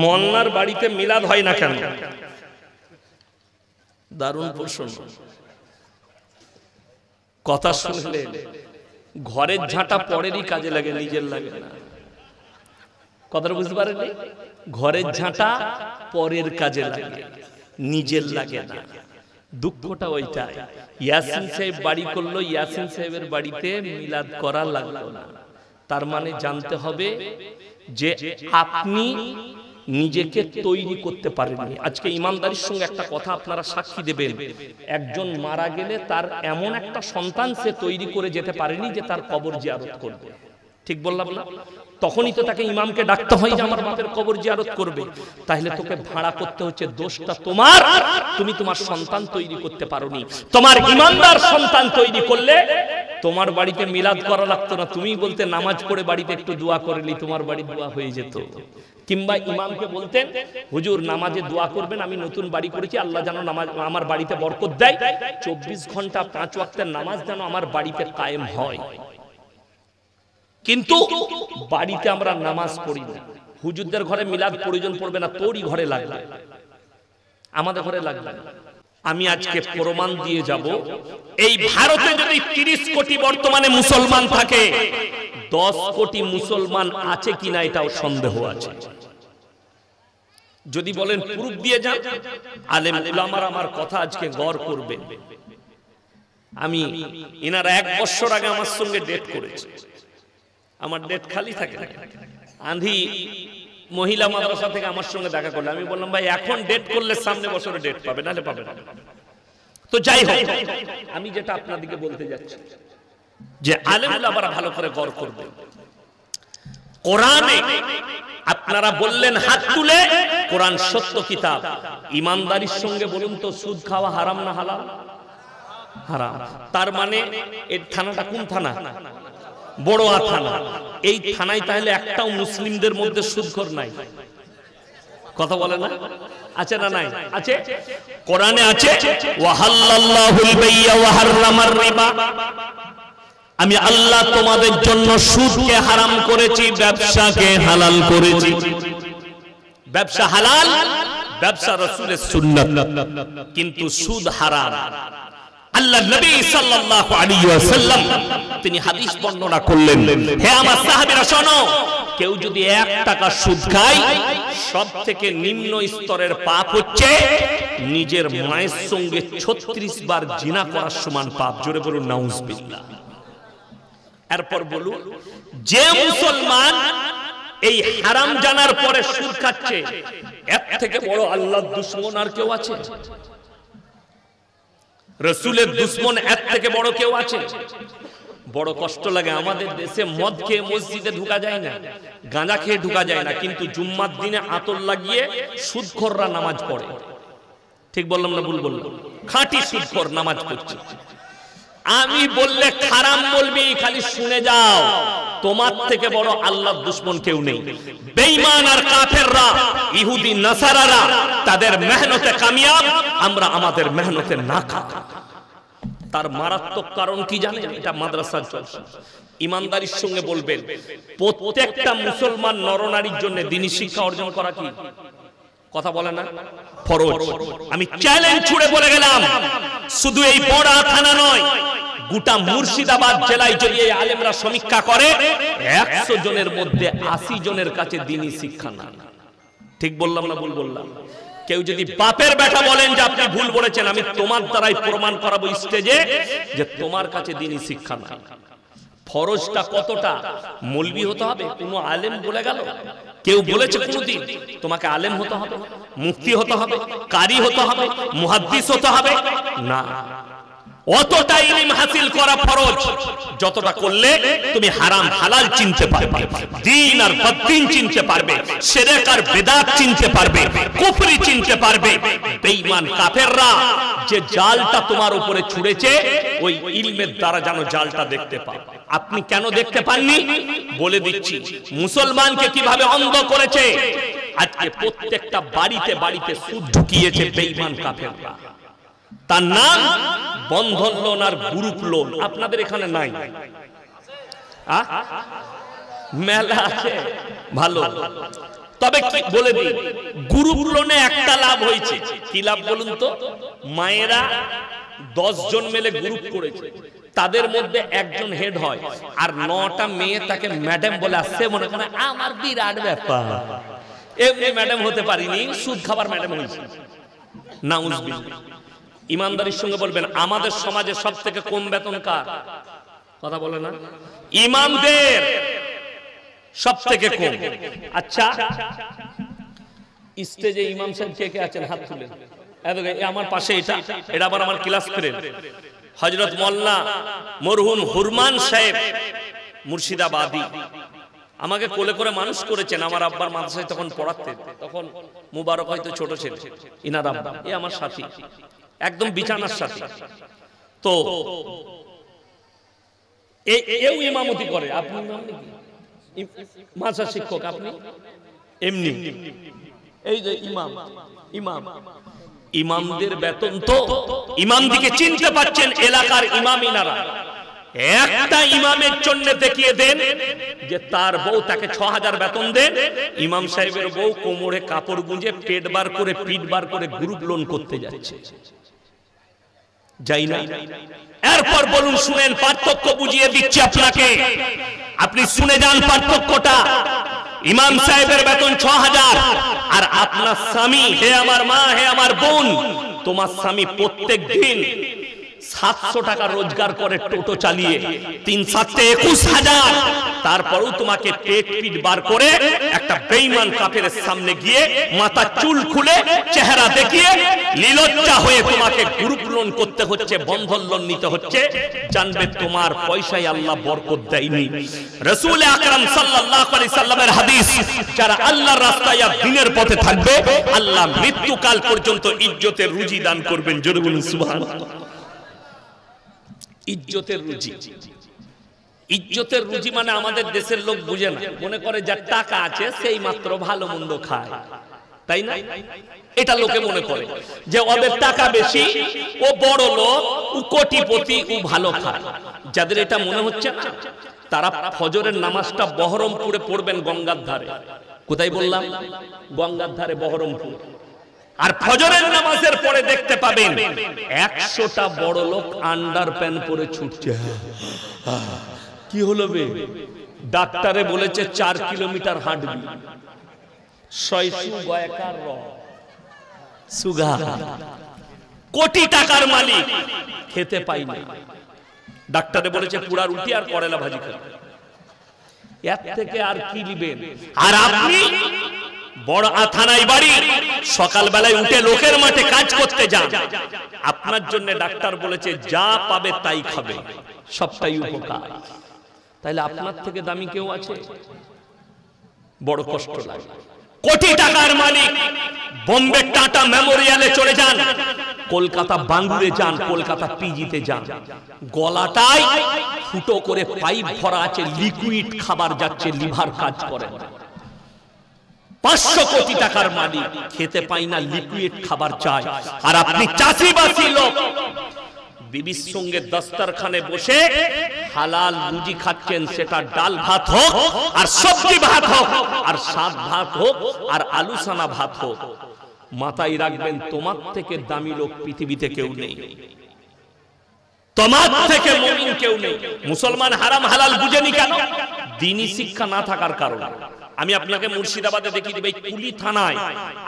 মন্নার বাড়িতে মিলাদ হয় না কেন? দারুণ প্রশ্ন। কথা শুনলে ঘরের ঝাঁটা পরেরই কাজে লাগে, নিজের লাগে না। কথাটা বুঝতে পারেননি? ঘরের ঝাঁটা পরের কাজে লাগে, নিজের লাগে না। দুঃখটা ওইটাই। ইয়াসিন সাহেব বাড়ি করলো, ইয়াসিন সাহেবের বাড়িতে মিলাদ করা লাগলো না। তার মানে জানতে হবে যে আপনি নিজেকে তৈরি করতে পারেননি। আজকে ইমানদারির সঙ্গে একটা কথা আপনারা সাক্ষী দেবেন, একজন মারা গেলে তার এমন একটা সন্তান সে তৈরি করে যেতে পারেনি যে তার কবর জিয়ারত করবে। ঠিক বললাম না? তখনই তো তাকে ইমামকে ডাকতে হয় যে আমার বাপের কবর জিয়ারত করবে। তাহলে তোকে ভাড়া করতে হচ্ছে, দোষটা তোমার, তুমি তোমার সন্তান তৈরি করতে পারোনি। তোমার ইমানদার সন্তান তৈরি করলে তোমার বাড়িতে মিলাদ করা লাগতো না, তুমি বলতে নামাজ পড়ে বাড়িতে একটু দোয়া করলি, তোমার বাড়ি দোয়া হয়ে যেত। কিংবা ইমামকে বলতেন, হুজুর নামাজে দোয়া করবেন, আমি নতুন বাড়ি করেছি, আল্লাহ যেন নামাজ আমার বাড়িতে বরকত দেয়, 24 ঘন্টা 5 ওয়াক্তের নামাজ যেন আমার বাড়িতে কায়েম হয়। কিন্তু বাড়িতে আমরা নামাজ পড়ি না। হুজুরদের ঘরে মিলাদ প্রয়োজন পড়বে না, তোরই ঘরে লাগবে, আমাদের ঘরে লাগবে না। আমি আজকে প্রমাণ দিয়ে যাব, এই ভারতে যদি 30 কোটি বর্তমানে মুসলমান থাকে, 10 কোটি মুসলমান আছে কিনা এটাও সন্দেহ আছে। যদি বলেন প্রুফ দিয়ে যান, আলেম উলামারা আমার কথা আজকে গৌর করবে। আমি এনারা 1 বছর আগে আমার সঙ্গে ডেট করেছে, আমার ডেট খালি থাকে না। আঁধি মহিলা মাদ্রাসা থেকে আমার সঙ্গে দেখা করলে আমি বললাম, ভাই এখন ডেট করলে সামনে বছরে ডেট পাবে, নাহলে পাবে না। তো যাই হোক, আমি যেটা আপনাদেরকে বলতে যাচ্ছি যে আলেম উলামারা ভালো করে গৌর করবে। কোরআনে আপনারা বললেন হাত তুলে, কোরআন সত্য কিতাব। ইমানদারির সঙ্গে বলুন তো, সুদ খাওয়া হারাম না হালাল? হারাম। তার মানে এই থানাটা কোন থানা? বড়োয়া থানা। এই থানায় তাহলে একটাও মুসলিমদের মধ্যে সুদখোর নাই? কথা বলে না? আছে না নাই? আছে। কোরআনে আছে, ওয়াহাল্লাল্লাহুল বাইয়া ওয়া হাররামার রিবা। আমি আল্লাহ তোমাদের জন্য সুদকে হারাম করেছি, ব্যবসাকে হালাল করেছি। ব্যবসা হালাল, ব্যবসা রাসূলের সুন্নাত, কিন্তু সুদ হারাম। আল্লাহ নবী সাল্লাল্লাহু আলাইহি ওয়াসাল্লাম তিনি হাদিস বর্ণনা করলেন, হে আমার সাহাবীরা শোনো, কেউ যদি 1 টাকা সুদ খায়, সবথেকে নিম্ন স্তরের পাপ হচ্ছে নিজের মায়ের সঙ্গে 36 বার জিনা করার সমান পাপ। জোরে বলুন নাউজুবিল্লাহ। এরপর বলুন, যে মুসলমান এই হারাম জানার পরে সুদ খাচ্ছে, এর থেকে বড় আল্লাহর দুশমন আর কেউ আছে? রাসূলের দুশমন এর থেকে বড় কেউ আছে? বড় কষ্ট লাগে, আমাদের দেশে মদ খেয়ে মসজিদে ঢোকা যায় না, গাঁজা খেয়ে ঢোকা যায় না, কিন্তু জুম্মার দিনে আতর লাগিয়ে সুদখোররা নামাজ পড়ে। ঠিক বললাম না ভুল বললাম? খাঁটি সুদখোর নামাজ পড়ছে। আমি বললে খারাপ বলবি, খালি শুনে যাও, তোমার থেকে বড় আল্লাহর দুশমন কেউ নেই। বেঈমান আর কাফেররা, ইহুদি নাসারারা তাদের মেহনতে কামিয়াব, আমরা আমাদের মেহনতে নাকাম। তার মারাত্মক কারণ কি জানেন? এটা মাদ্রাসার জলসা। ইমানদারির সঙ্গে বলবেন, প্রত্যেকটা মুসলমান নরনারীর জন্য দ্বীনি শিক্ষা অর্জন করা কি কথা বলে না? ফরজ। আমি চ্যালেঞ্জ ছুড়ে বলে গেলাম, শুধু এই বড়া থানা নয়, গোটা মুর্শিদাবাদ জেলায় যদি এই আলেমরা সমীক্ষা করে, 100 জনের মধ্যে 80 জনের কাছে দ্বীনি শিক্ষা না। ঠিক বললাম না ভুল বললাম? কেউ যদি বাপের বেটা বলেন যে আপনি ভুল বলেছেন, আমি তোমার দ্বারাই প্রমাণ করাবো স্টেজে যে তোমার কাছে দ্বীনি শিক্ষা নাই। ফরজটা কতটা? মৌলবি হতে হবে? কোনো আলেম বলে গেল? কেউ বলেছে কোনদিন তোমাকে আলেম হতে হবে, মুফতি হতে হবে, কারি হতে হবে, মুহাদ্দিস হতে হবে? না। অতটা ইলম হাসিল করা ফরজ, যতটা করলে তুমি হারাম হালাল চিনতে পারবে, দ্বীন আর বদ্দীন চিনতে পারবে, শিরক আর বিদআত চিনতে পারবে, কুফরি চিনতে পারবে। বেঈমান কাফেররা যে জালটা তোমার উপরে ছুঁড়েছে, ওই ইলমের দ্বারা যেন জালটা দেখতে পাও। আপনি কেন দেখতে পাননি? বলে দিচ্ছি, মুসলমানকে কিভাবে অন্ধ করেছে। আজকে প্রত্যেকটা বাড়িতে বাড়িতে সুদ ঢুকিয়েছে বেঈমান কাফেররা। তার নাম বন্ধন লোন আর গ্রুপ লোন। আপনাদের এখানে নাই? মেলা আছে, ভালো। তবে কি বলে দিই, গ্রুপ লোনে একটা লাভ হয়েছে। কি লাভ বলুন তো? মায়েরা 10 জন মিলে গ্রুপ করেছে, তাদের মধ্যে একজন হেড হয়, আর 9টা মেয়ে তাকে ম্যাডাম বলে আসছে, মনে করে আমার বিরাট ব্যাপার। এমনি ম্যাডাম হতে পারিনি, সুদ খাবার ম্যাডাম হয়েছে। নাউজুবিল্লাহ। ইমানদারির সঙ্গে বলবেন, আমাদের সমাজে সব থেকে কম বেতন কার? কথা বলে না, ইমামদের সব থেকে কম। আচ্ছা, স্টেজে ইমাম সাহেব কে কে আছেন? হাত তুলেন। আমার পাশে এটা আবার আমার ক্লাস ফ্রেন্ড হযরত মোল্লা মরহুম হুরমান সাহেব মুর্শিদাবাদী। আমাকে কোলে করে মানুষ করেছেন। আমার আব্বার মাদ্রাসায় তখন পড়াতেন, তখন মুবারক হয়তো ছোট ছিল। ইনার আব্বা এ আমার সাথী, একদম বিছানার সাথী। তো এও ইমামতি করে। আপনি ইমাম নাকি? মাদ্রাসা শিক্ষক আপনি? এমনি এই যে ইমামদের বেতন তো, ইমাম দিকে চিনতে পারছেন এলাকার ইমাম ইনারা। একটা ইমামের জন্য দেখিয়ে দেন যে তার বউ তাকে 6000 বেতন দেন, ইমাম সাহেবের বউ কোমরে কাপড় গুঁজে পেট বার করে পিঠ বার করে গ্রুপ লোন করতে যাচ্ছে, যাই না? এরপর বলুন, শুনেন, পার্থক্য বুঝিয়ে দিচ্ছি আপনাকে, আপনি শুনে যান পার্থক্যটা। ইমাম সাহেবের বেতন 6000, আর আপনার স্বামী, হে আমার মা, হে আমার বোন, তোমার স্বামী প্রত্যেক দিন 700 টাকা রোজগার করে টোটো চালিয়ে, 3-7-21,000। তারপরেও তোমাকে পেট পিট বার করে একটা বেঈমান কাফেরের সামনে গিয়ে মাথা চুল খুলে চেহারা দেখিয়ে লীলজ্জা হয়ে তোমাকে গ্রুপ লোন করতে হচ্ছে, বন্ধন লোন নিতে হচ্ছে। জানবে তোমার পয়সায় আল্লাহ বরকত দেয়নি। রাসূল আকরাম সাল্লাল্লাহু আলাইহি সাল্লামের হাদিস, যারা আল্লাহর রাস্তায় আর দ্বীনের পথে থাকবে, আল্লাহ মৃত্যুকাল পর্যন্ত ইজ্জতের রুজি দান করবেন। জোরে বলুন সুবহানাল্লাহ। ইজ্জতের রুজি, ইজ্জতের রুজি মানে আমাদের দেশের লোক বুঝে না, মনে করে যার টাকা আছে সেই মাত্র ভালো মন্দ খায়, তাই না? এটা লোকে মনে করে যে ওদের টাকা বেশি, ও বড় লোক, ও কোটিপতি, ও ভালো খায়। যাদের এটা মনে হচ্ছে না, তারা ফজরের নামাজটা বহরমপুরে পড়বেন, গঙ্গার ধারে। কোথায় বললাম? গঙ্গার ধারে, বহরমপুর। আর ফজরের নামাজের পরে দেখতে পাবেন 100টা বড় লোক আন্ডার প্যান্ট পরে ছুটছে। কি হলো বে? ডাক্তারে বলেছে 4 কিলোমিটার হাঁটবি। 600 সুগার, কোটি টাকার মালিক, খেতে পাইনি। ডাক্তারে বলেছে পুরা রুটি আর করেলা ভাজি খাবে। এর থেকে আর কি নিবেন? আর আপনি বড় থানায় বাড়ি, সকাল বেলায় উঠে লোকের মাঠে কাজ করতে যান। আপনার জন্য ডাক্তার বলেছে যা পাবে তাই খাবে, সবটাই উপকার। তাইলে আপনার থেকে দামি কেউ আছে? বড় কষ্ট লাগে। কোটি টাকার মালিক বোম্বে টাটা মেমোরিয়ালে চলে যান, কলকাতা বাঙ্গুরে যান, কলকাতা পিজিতে যান, গলাটায় ফুটো করে পাইপ ভরা আছে, লিকুইড খাবার যাচ্ছে, লিভার কাজ করে। 500 কোটি টাকার মালিক, খেতে পাই না, লিকুইড খাবার চায়। আর আপনি চাষিবাসী লোক, বিবির সঙ্গে দস্তরখানে বসে হালাল রুজি খাচ্ছেন, সেটা ডাল ভাত হোক, আর সবজি ভাত হোক, আর শাক ভাত হোক, আর আলু সানা ভাত হোক। মাথায় রাখবেন, তোমার থেকে দামি লোক পৃথিবীতে কেউ নেই, তোমার থেকে মুমিন কেউ নেই। মুসলমান হারাম হালাল বুঝেনি কেন? দ্বীনি শিক্ষা না থাকার কারণে। আমি আপনাকে মুর্শিদাবাদে দেখিয়ে দিব, এই কুলি থানায়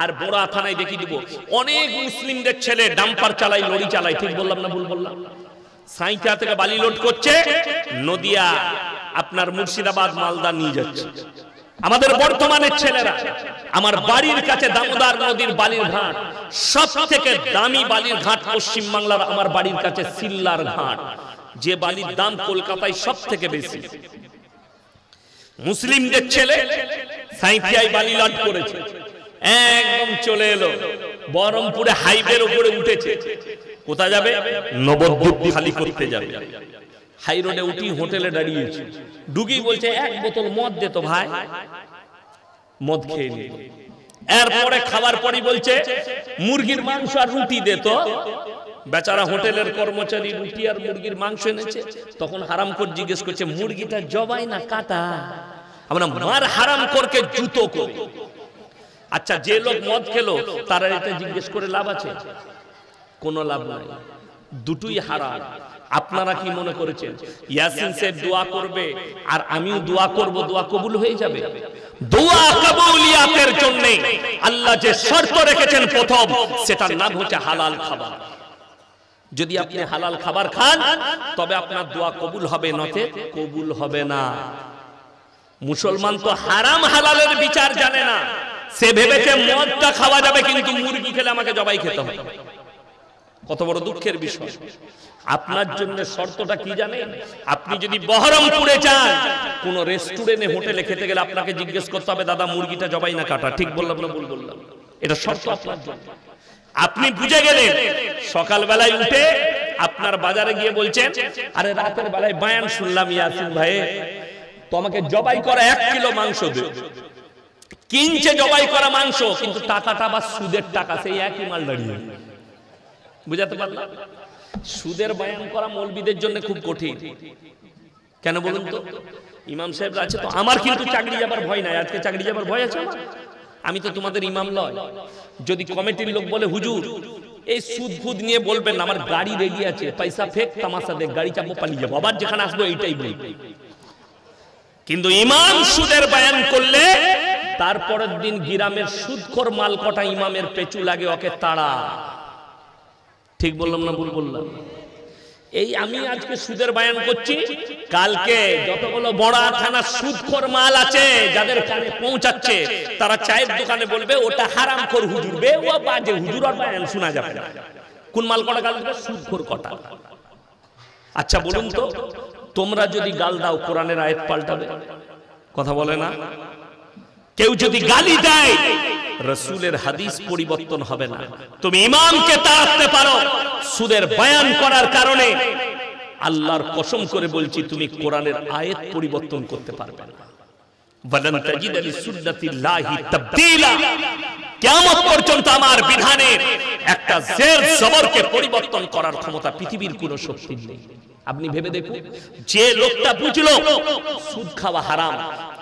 আর বোরা থানায় দেখিয়ে দিব, অনেক মুসলিমদের ছেলে ডাম্পার চালায়, লরি চালায়। ঠিক বললাম না ভুল বললাম? সাইকা থেকে বালি লোড করছে, নদিয়া, আপনার মুর্শিদাবাদ, মালদা নিয়ে যাচ্ছে। আমাদের বর্তমানের ছেলেরা, আমার বাড়ির কাছে দামোদর নদীর বালির ঘাট, সব থেকে দামি বালির ঘাট পশ্চিম বাংলার আমার বাড়ির কাছে সিল্লার ঘাট, যে বালির দাম কলকাতায় সব থেকে বেশি। মুসলিমদের ছেলে সাইকিয়ায় বালি লোড করেছে, একদম চলে এলো বহরমপুরে, হাইওয়ের উপরে উঠেছে। কোথায় যাবে? নবদ্বীপ খালি করতে যাবে। হাই রোডে উঠি হোটেলে দাঁড়িয়েছে, ডুগি বলছে 1 বোতল মদ দে তো ভাই, মদ খেয়ে নিল। এরপরে খাবার পরই বলছে মুরগির মাংস আর রুটি দে তো। বেচারা হোটেলের কর্মচারী রুটি আর মুরগির মাংস এনেছে। তখন হারামখোর জিজ্ঞেস করছে, মুরগিটা জবাই না কাটা? আমরা মার হারামখোরকে জুতো করে। আচ্ছা, যে লোক মদ খেলো তারা এটা জিজ্ঞেস করে লাভ আছে? কোনো লাভ নাই, দুটোই হারাম। আপনারা কি মনে করেছেন ইয়াসিন সাহেব দোয়া করবে আর আমিও দোয়া করব, দোয়া কবুল হয়ে যাবে? দোয়া কবুলিয়াতের জন্য আল্লাহ যে শর্ত রেখেছেন প্রথম, সেটার নাম হচ্ছে হালাল খাবার। যদি আপনি হালাল খাবার খান তবে আপনার দোয়া কবুল হবে, নতে কবুল হবে না। মুসলমান তো হারাম হালালের বিচার জানে না, সে ভেবেছে মদটা খাওয়া যাবে কিন্তু মুরগি খেলে আমাকে জবাই খেতে হবে। কত বড় দুঃখের বিষয়। আপনার জন্য শর্তটা কি জানেন? আপনি যদি বহরমপুরে যান, কোন রেস্টুরেন্টে হোটেলে খেতে গেলে আপনাকে জিজ্ঞেস করতে হবে দাদা মুরগিটা জবাই না কাটা। ঠিক বললাম না ভুল বললাম? এটা শর্ত আপনার জন্য। আপনি বুঝে গেলেন, সকালবেলায় উঠে আপনার বাজারে গিয়ে বলছেন আরে রাতের বেলায় বয়ান শুনলাম ইয়াসিন ভাই তোমাকে জবাই করা 1 কিলো মাংস দে। কিনছে জবাই করা মাংস, কিন্তু টাকাটা বা সুদের টাকা, সেই একই মাল দাঁড়িয়ে। বুঝাতে পারলাম? সুদের বয়ান করা মৌলবীদের জন্য খুব কঠিন। কেন বলুন তো? ইমাম সাহেবরা আছে তো, আমার কিন্তু চাকরি যাবার ভয় নাই। আজকে চাকরি যাবার ভয় আছে আমার? আমি তো তোমাদের ইমাম নয়। যদি কমিটির লোক বলে হুজুর এই সুদ ফুদ নিয়ে বলবেন না, আমার গাড়ি রেডি আছে, পয়সা ফেক তামাশা দেখ, গাড়ি চাপবো পালিয়ে যাবো, আবার যেখানে আসবো এইটাই বলবো। কিন্তু ইমাম সুদের বয়ান করলে তারপরের দিন গ্রামের সুদখোর মাল কটা ইমামের পেছু লাগে, ওকে তাড়া। ঠিক বললাম না ভুল বললাম? এই আমি আজকে সুদের বয়ান করছি, কালকে যতগুলো বড় থানার সুদখোর মাল আছে যাদের কানে পৌঁছাচ্ছে, তারা চায়ের দোকানে বলবে ওটা হারামখোর হুজুর, বে ও বাজে হুজুর, আর বয়ান শোনা যাবে না। কোন মাল কটা গাল দেবে? সুদখোর কটা। আচ্ছা বলুন তো, তোমরা যদি গাল দাও কোরআনের আয়াত পাল্টাবে? কথা বলে না? কেউ যদি গালি দেয় রাসূলের হাদিস পরিবর্তন হবে না। তুমি ইমামকে তাড়াতে পারো, সুদের বয়ান করার কারণে আল্লাহর কসম করে বলছি তুমি কোরআনের আয়াত পরিবর্তন করতে পারবে না। ওয়ালান তাজিদা লিসুন্নাতিল্লাহি তাবদীলা। কিয়ামত পর্যন্ত আমার বিধানের একটা জের জবরকে পরিবর্তন করার ক্ষমতা পৃথিবীর কোনো শক্তির নেই। আপনি ভেবে দেখুন, যে লোকটা বুঝলো সুদ খাওয়া হারাম,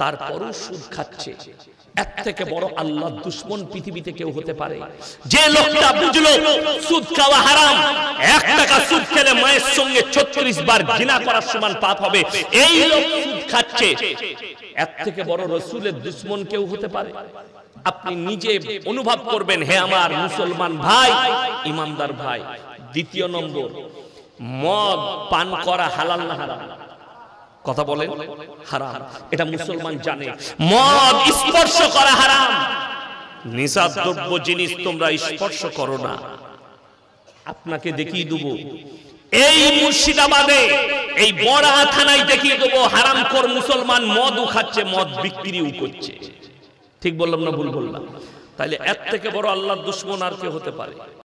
তারপরও সুদ খাচ্ছে, এর থেকে বড় আল্লাহর দুশমন পৃথিবীতে কেউ হতে পারে? যে লোকটা বুঝলো সুদ খাওয়া হারাম, 1 টাকা সুদ খেলে মায়ের সঙ্গে 36 বার জিনা করার সমান পাপ হবে, এই লোক সুদ খাচ্ছে, এর থেকে বড় রাসূলের দুশমন কেউ হতে পারে? আপনি নিজে অনুভব করবেন, হে আমার মুসলমান ভাই, ইমানদার ভাই। দ্বিতীয় নম্বর, মদ পান করা হালাল না হারাম? কথা বলেন। হারাম, এটা মুসলমান জানে। মদ স্পর্শ করা হারাম। নিষিদ্ধ জিনিস তোমরা স্পর্শ করো না। আপনাকে দেখিয়ে দেব, এই মুর্শিদাবাদে এই বড়া থানায় দেখিয়ে দেব হারামখোর মুসলমান মদও খাচ্ছে, মদ বিক্রিও করছে। ঠিক বললাম না ভুল বললাম? তাইলে এর থেকে বড় আল্লাহর দুশমন আর কে হতে পারে?